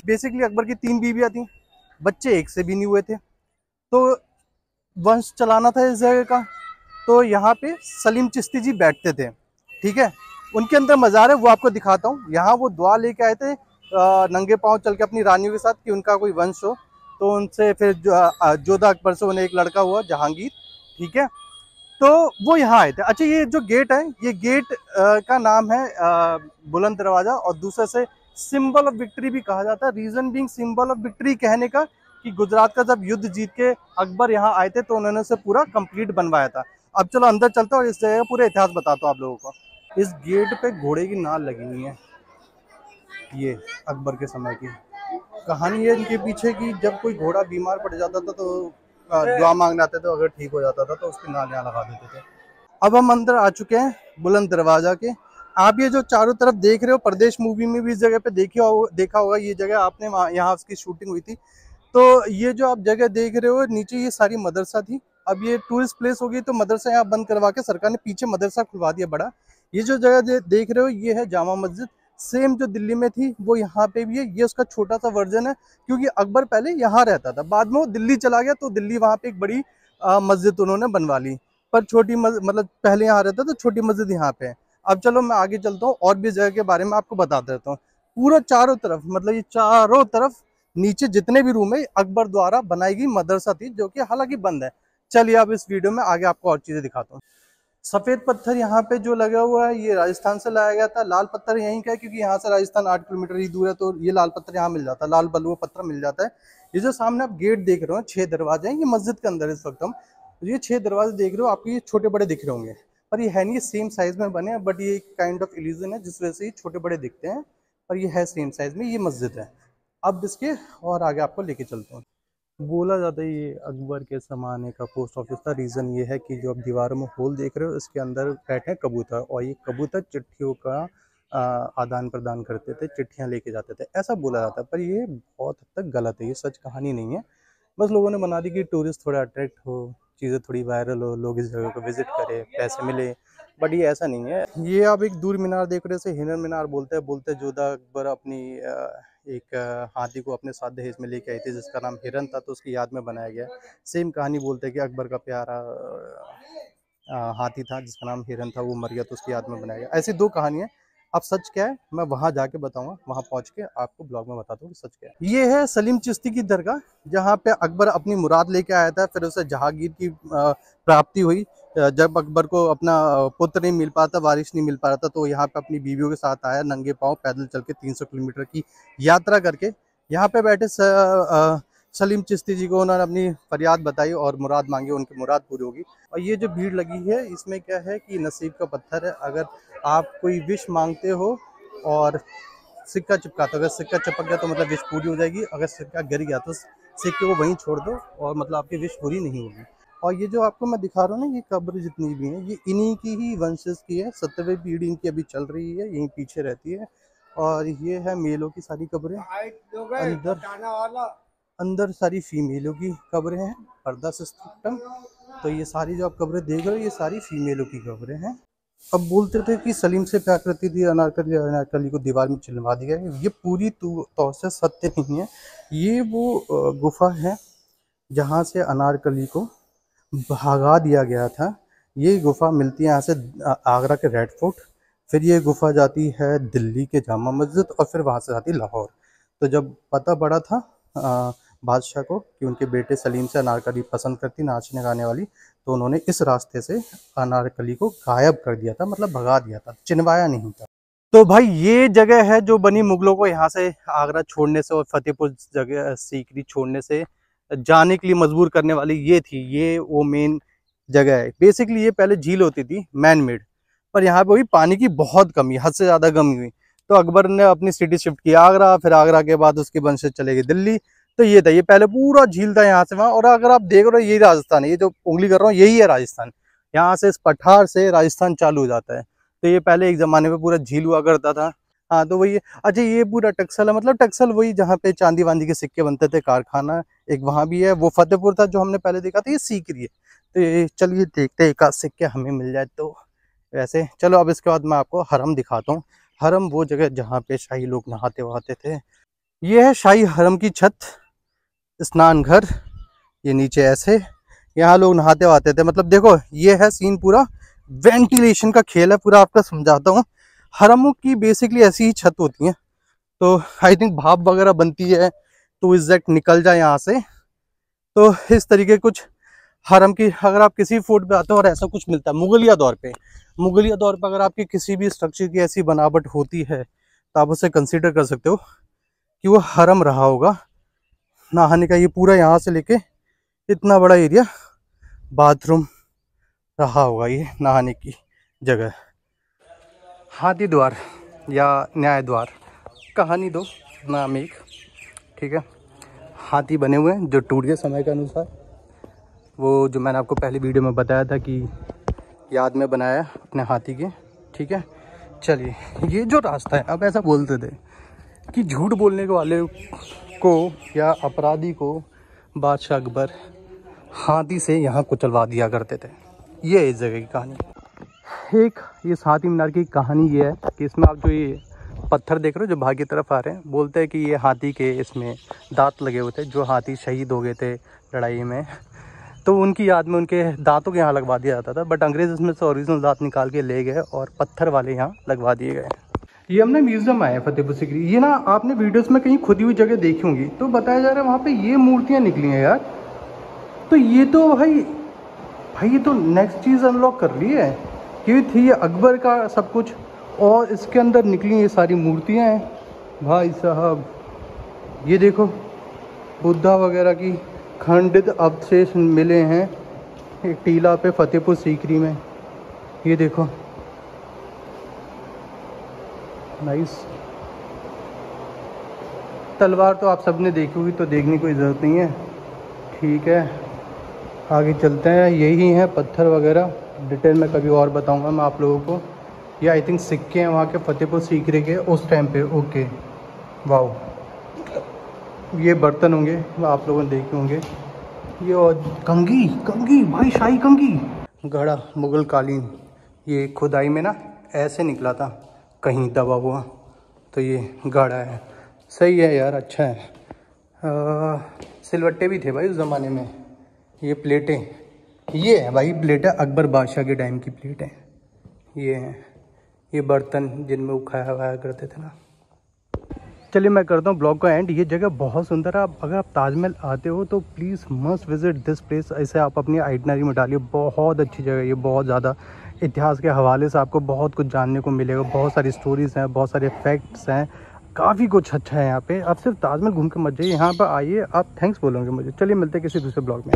Basically Akbar की 3 बीवियां थी, बच्चे एक से भी नहीं हुए थे, तो वंश चलाना था इस जगह का। तो यहाँ पे सलीम चिश्ती जी बैठते थे, ठीक है। उनके अंदर मज़ार है, वो आपको दिखाता हूँ। यहाँ वो दुआ लेके आए थे नंगे पांव चल के अपनी रानियों के साथ कि उनका कोई वंश हो। तो उनसे फिर जोधा अकबर से उन्हें एक लड़का हुआ जहांगीर, ठीक है। तो वो यहाँ आए थे। अच्छा, ये जो गेट है, ये गेट का नाम है बुलंद दरवाजा, और दूसरे से सिंबल ऑफ विक्ट्री भी कहा जाता है। Reason being symbol of victory कहने का कि गुजरात का जब युद्ध जीत के अकबर यहाँ आए थे तो उन्होंने उसे पूरा कंप्लीट बनवाया था। अब चलो अंदर चलता हूँ और इस जगह का पूरा इतिहास बताता हूँ आप लोगों को। इस गेट पे घोड़े की नाल लगी हुई है, ये अकबर के समय की कहानी है इनके पीछे की। जब कोई घोड़ा बीमार पड़ जाता था तो दुआ मांगने आते थे, अगर ठीक हो जाता था तो उसकी नाल यहाँ लगा देते थे। अब हम अंदर आ चुके हैं बुलंद दरवाजा के। आप ये जो चारों तरफ देख रहे हो, परदेश मूवी में भी इस जगह पे देखा होगा ये जगह आपने, यहाँ उसकी शूटिंग हुई थी। तो ये जो आप जगह देख रहे हो नीचे, ये सारी मदरसा थी। अब ये टूरिस्ट प्लेस हो गई तो मदरसा यहाँ बंद करवा के सरकार ने पीछे मदरसा खुलवा दिया बड़ा। ये जो जगह देख रहे हो ये है जामा मस्जिद। सेम जो दिल्ली में थी वो यहाँ पे भी है, ये उसका छोटा सा वर्जन है, क्योंकि अकबर पहले यहाँ रहता था, बाद में वो दिल्ली चला गया तो दिल्ली वहाँ पे एक बड़ी मस्जिद उन्होंने बनवा ली। पर छोटी मतलब पहले यहाँ रहता तो छोटी मस्जिद यहाँ पे है। अब चलो मैं आगे चलता हूँ और भी जगह के बारे में आपको बता देता हूँ। पूरा चारों तरफ, मतलब ये चारों तरफ नीचे जितने भी रूम है अकबर द्वारा बनाई गई मदरसा थी, जो कि हालांकि बंद है। चलिए अब इस वीडियो में आगे आपको और चीजें दिखाता हूँ। सफेद पत्थर यहाँ पे जो लगा हुआ है ये राजस्थान से लाया गया था। लाल पत्थर यहीं का है क्योंकि यहाँ से राजस्थान 8 किलोमीटर ही दूर है, तो ये लाल पत्थर यहाँ मिल जाता है, लाल बलुआ पत्थर मिल जाता है। ये जो सामने आप गेट देख रहे हो, 6 दरवाजे हैं, ये मस्जिद के अंदर इस वक्त हम ये 6 दरवाजे देख रहे हो, आपको ये छोटे बड़े दिख रहे होंगे, पर ये है नहीं, सेम साइज में बने हैं, बट ये काइंड ऑफ इल्यूजन है जिस वजह से ये छोटे बड़े दिखते हैं, पर ये है सेम साइज में, ये मस्जिद है। अब इसके और आगे आपको लेके चलता हूँ। बोला जाता है ये अकबर के ज़माने का पोस्ट ऑफिस था। रीज़न ये है कि जो आप दीवारों में होल देख रहे हो इसके अंदर बैठे हैं कबूतर, और ये कबूतर चिट्ठियों का आदान प्रदान करते थे, चिट्ठियाँ लेके जाते थे, ऐसा बोला जाता है। पर ये बहुत हद तक गलत है, ये सच कहानी नहीं है। बस लोगों ने बना दी कि टूरिस्ट थोड़ा अट्रैक्ट हो, चीज़ें थोड़ी वायरल हो, लोग इस जगह को विजिट करें, पैसे मिले, बट ये ऐसा नहीं है। ये आप एक दूर मीनार देख रहे हो, हिरन मीनार बोलते हैं जोधा अकबर अपनी एक हाथी को अपने साथ दहेज में लेके आई थी जिसका नाम हिरन था, तो उसकी याद में बनाया गया। सेम कहानी बोलते हैं कि अकबर का प्यारा हाथी था जिसका नाम हिरन था, वो मर गया तो उसकी याद में बनाया गया। ऐसी 2 कहानियाँ। अब सच क्या है मैं वहां जाके बताऊंगा, वहां पहुंच के आपको ब्लॉग में बताता हूँ कि सच क्या है। ये है सलीम चिश्ती की दरगाह, जहाँ पे अकबर अपनी मुराद लेके आया था, फिर उसे जहांगीर की प्राप्ति हुई। जब अकबर को अपना पुत्र नहीं मिल पाता, वारिस नहीं मिल पा रहा था, तो यहाँ पे अपनी बीवियों के साथ आया, नंगे पाँव पैदल चल के 300 किलोमीटर की यात्रा करके यहाँ पे बैठे सलीम चिश्ती जी को उन्होंने अपनी फरियाद बताई और मुराद मांगी, उनकी मुराद पूरी होगी। और ये जो भीड़ लगी है इसमें क्या है कि नसीब का पत्थर है। अगर आप कोई विश मांगते हो और सिक्का चिपकाते हो, अगर सिक्का चिपक गया तो मतलब विश पूरी हो जाएगी, अगर सिक्का गिर गया तो सिक्के को वहीं छोड़ दो और मतलब आपकी विश पूरी नहीं होगी। और ये जो आपको मैं दिखा रहा हूँ ना, ये कब्र जितनी भी हैं ये इन्हीं की ही वंशज की है। 17वीं पीढ़ी इनकी अभी चल रही है, यहीं पीछे रहती है। और ये है मेलों की सारी कब्रें, अंदर सारी फीमेलों की कब्रें हैं, पर्दा सिस्टम। तो ये सारी जो आप कब्रें देख रहे हो ये सारी फीमेलों की कब्रें हैं। अब बोलते थे कि सलीम से प्यार करती थी अनारकली, अनारकली को दीवार में चिनवा दिया है। ये पूरी तौर से सत्य नहीं है। ये वो गुफा है जहाँ से अनारकली को भगा दिया गया था। ये गुफा मिलती है यहाँ से आगरा के रेड फोर्ट, फिर ये गुफा जाती है दिल्ली के जामा मस्जिद, और फिर वहाँ से जाती है लाहौर। तो जब पता पड़ा था बादशाह को कि उनके बेटे सलीम से अनारकली पसंद करती, नाचने गाने वाली, तो उन्होंने इस रास्ते से अनारकली को गायब कर दिया था, मतलब भगा दिया था, चिनवाया नहीं था। तो भाई ये जगह है जो बनी मुगलों को यहाँ से आगरा छोड़ने से और फतेहपुर जगह सीकरी छोड़ने से जाने के लिए मजबूर करने वाली ये थी। ये वो मेन जगह है। बेसिकली ये पहले झील होती थी मैन मेड, पर यहाँ पे हुई पानी की बहुत कमी, हद से ज़्यादा कमी हुई, तो अकबर ने अपनी सिटी शिफ्ट किया आगरा, फिर आगरा के बाद उसके वंशज चले गए दिल्ली। तो ये था, ये पहले पूरा झील था यहाँ से वहाँ। और अगर आप देख रहे हो यही राजस्थान है, ये जो उंगली कर रहा हूँ यही है राजस्थान। यहाँ से इस पठार से राजस्थान चालू हो जाता है। तो ये पहले एक ज़माने में पूरा झील हुआ करता था। हाँ तो वही। अच्छा ये पूरा टक्सल है, मतलब टक्सल वही जहाँ पे चांदी वांदी के सिक्के बनते थे, कारखाना एक वहाँ भी है। वो फतेहपुर था जो हमने पहले देखा था, ये सीकरी है। तो ये चलिए देखते एक आध सिक्के हमें मिल जाए तो। वैसे चलो अब इसके बाद मैं आपको हरम दिखाता हूँ। हरम वो जगह जहाँ पे शाही लोग नहाते वहाते थे। ये है शाही हरम की छत, स्नान घर। ये नीचे ऐसे यहाँ लोग नहाते वाते थे। मतलब देखो ये है सीन पूरा, वेंटिलेशन का खेल है पूरा। आपका समझाता हूँ, हरमों की बेसिकली ऐसी ही छत होती है। तो आई थिंक भाप वगैरह बनती है तो एग्जैक्ट निकल जाए यहाँ से। तो इस तरीके कुछ हरम की, अगर आप किसी फूड पे आते हो और ऐसा कुछ मिलता है मुगलिया दौर पे, मुगलिया दौर पे अगर आपकी किसी भी स्ट्रक्चर की ऐसी बनावट होती है तो आप उसे कंसीडर कर सकते हो कि वो हरम रहा होगा। नहाने का ये पूरा यहाँ से लेके इतना बड़ा एरिया बाथरूम रहा होगा, ये नहाने की जगह। हाथी द्वार या न्याय द्वार, कहानी दो नाम एक, ठीक है। हाथी बने हुए हैं जो टूट गए समय के अनुसार। वो जो मैंने आपको पहले वीडियो में बताया था कि याद में बनाया अपने हाथी के, ठीक है। चलिए, ये जो रास्ता है, अब ऐसा बोलते थे कि झूठ बोलने के वाले को या अपराधी को बादशाह अकबर हाथी से यहाँ कुचलवा दिया करते थे। ये इस जगह की कहानी। एक इस हाथी मीनार की कहानी ये है कि इसमें आप जो ये पत्थर देख रहे हो जो बाहर की तरफ आ रहे हैं, बोलते हैं कि ये हाथी के इसमें दांत लगे हुए थे। जो हाथी शहीद हो गए थे लड़ाई में, तो उनकी याद में उनके दांतों के यहाँ लगवा दिया जाता था। बट अंग्रेज इसमें से ओरिजिनल दांत निकाल के ले गए और पत्थर वाले यहाँ लगवा दिए गए। ये हमने म्यूजियम आए फतेहपुर सीकरी। ये ना आपने वीडियोस में कहीं खुदी हुई जगह देखी होंगी, तो बताया जा रहा है वहाँ पे ये मूर्तियाँ निकली हैं यार। तो ये तो भाई ये तो नेक्स्ट चीज़ अनलॉक कर ली है। ये थी ये अकबर का सब कुछ, और इसके अंदर निकली ये सारी मूर्तियाँ हैं भाई साहब। ये देखो बुद्धा वगैरह की खंडित अवशेष मिले हैं एक टीला पे फतेहपुर सीकरी में। ये देखो नाइस। तलवार तो आप सबने देखी होगी तो देखने की कोई ज़रूरत नहीं है, ठीक है। आगे चलते हैं। यही है पत्थर वगैरह, डिटेल में कभी और बताऊंगा मैं आप लोगों को। ये आई थिंक सिक्के हैं वहाँ के फतेहपुर सीकरी के उस टाइम पे। ओके वाओ, ये बर्तन होंगे आप लोगों ने देखे होंगे। ये और कंघी भाई, शाही कंघी। घड़ा मुगल कालीन, ये खुदाई में ना ऐसे निकला था कहीं दबा हुआ, तो ये घड़ा है। सही है यार, अच्छा है। सिलवट्टे भी थे भाई उस ज़माने में। ये प्लेटें, ये है भाई प्लेटें अकबर बादशाह के टाइम की प्लेटें। ये हैं ये बर्तन जिनमें वो खाया वाया करते थे ना। चलिए मैं करता हूँ ब्लॉग का एंड। ये जगह बहुत सुंदर है। अगर आप ताजमहल आते हो तो please must visit this place. ऐसे आप अपनी आइटनरी में डालिए, बहुत अच्छी जगह है ये। बहुत ज़्यादा इतिहास के हवाले से आपको बहुत कुछ जानने को मिलेगा। बहुत सारी स्टोरीज़ हैं, बहुत सारे फैक्ट्स हैं, काफ़ी कुछ अच्छा है यहाँ पे। आप सिर्फ ताजमहल घूम के मत जाइए, यहाँ पर आइए, आप थैंक्स बोलोगे मुझे। चलिए मिलते हैं किसी दूसरे ब्लॉग में।